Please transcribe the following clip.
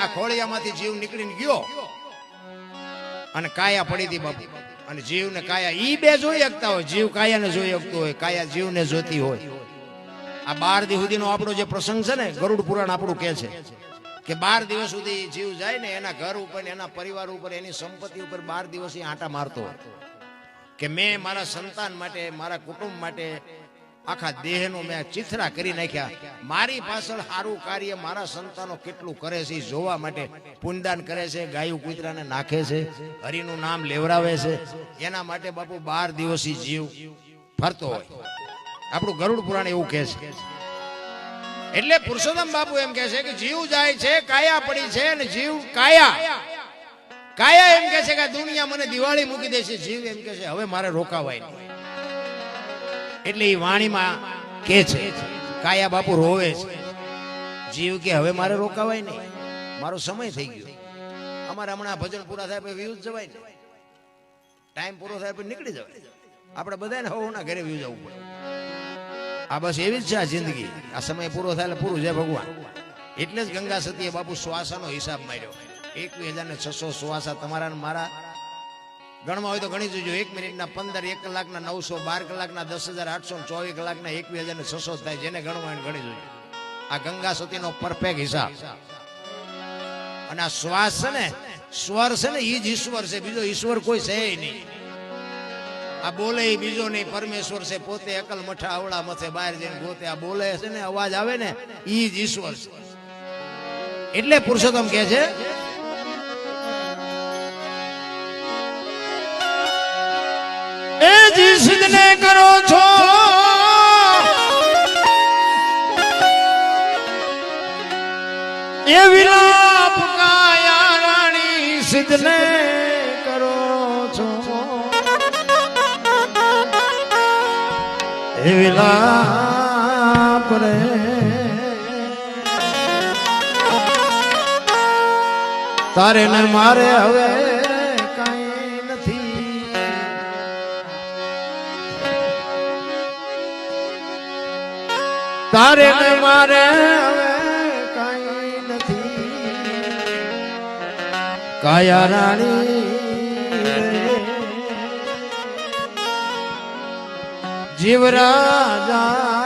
આ ખોળિયામાંથી જીવ નીકળીને ગયો અને કાયા પડી હતી બાપુ. અને જીવ ને કાયા ઈ બે જોઈ શકતા હોય. જીવ કાયાને જોઈ શકતો હોય, કાયા જીવને જોતી હોય. આ 12 દિવસ સુધીનો આપણો જે પ્રસંગ છે ને, ગરુડ પુરાણ આપણું કહે છે કે 12 દિવસ સુધી જીવ જાય ને એના ઘર ઉપર, એના પરિવાર ઉપર, એની સંપત્તિ ઉપર 12 દિવસ આંટા મારતો હોય કે મેં મારા સંતાન માટે, મારા કુટુંબ માટે આખા દેહનો મેં ચિથરા કરી નાખ્યા. મારી પાછળ સારું કાર્ય મારા સંતાનો કેટલું કરે છે જોવા માટે પુણ્યદાન કરે છે, ગાયું કૂતરાને નાખે છે, હરિનું નામ લેવરાવે છે. એના માટે બાપુ 12 દિવસી જીવ ફરતો હોય. આપણું ગરુડ પુરાણ એવું કહે છે. એટલે પુરુષોત્તમ બાપુ એમ કહે છે કે જીવ જાય છે, કાયા પડી છે, અને જીવ કાયા એમ કહે છે કે દુનિયા મને દિવાળી મૂકી દે છે. જીવ એમ કહે છે હવે મારે રોકાવાય નહીં. એટલે એ વાણીમાં કે છે, કાયા બાપુ રોવે છે. જીવ કે હવે મારે રોકાવાય નહીં, મારો સમય થઈ ગયો. અમારે હમણાં ભજન પૂરા થાય પછી વ્યૂઝ જવાય ને, ટાઈમ પૂરો થાય પછી નીકળી જવાય. આપણે બધાને હવના ઘરે વ્યૂઝ આવવું પડે. આ બસ એવી જ છે આ જિંદગી. આ સમય પૂરો થાય એટલે પૂરું છે ભગવાન. એટલે જ ગંગા સતીએ બાપુ શ્વાસાનો હિસાબ માર્યો. 21,600 શ્વાસા તમારા મારા ગણવા હોય તો ગણી જોજો. 1 મિનિટના 15, 1 કલાકના 900, 12 કલાકના 10,800, 24 કલાકના 21,600 થાય. જેને ગણવા હોય ગણી જોજો. આ ગંગા સતીનો પરફેક્ટ હિસાબ. અને આ શ્વાસ છે ને, સ્વર છે ને, એ જ ઈશ્વર છે. બીજો ઈશ્વર કોઈ છે નહીં. આ બોલે એ બીજો નહીં, પરમેશ્વર છે પોતે. અકલ મઠા અવળા મથે બહાર જઈને ગોતે. આ બોલે છે ને, અવાજ આવે ને, એ જ ઈશ્વર છે. એટલે પુરુષોત્તમ કહે છે એ જી સિદ્ધને કરો છો એ વિલાપ કાયા રાણી સિદ્ધને કરો છો એ વિલાપ રે તારે ને મારે હવે કાંઈ નથી. તારે ને મારે હવે કાંઈ નથી. કાયા રાણી જીવ રાજા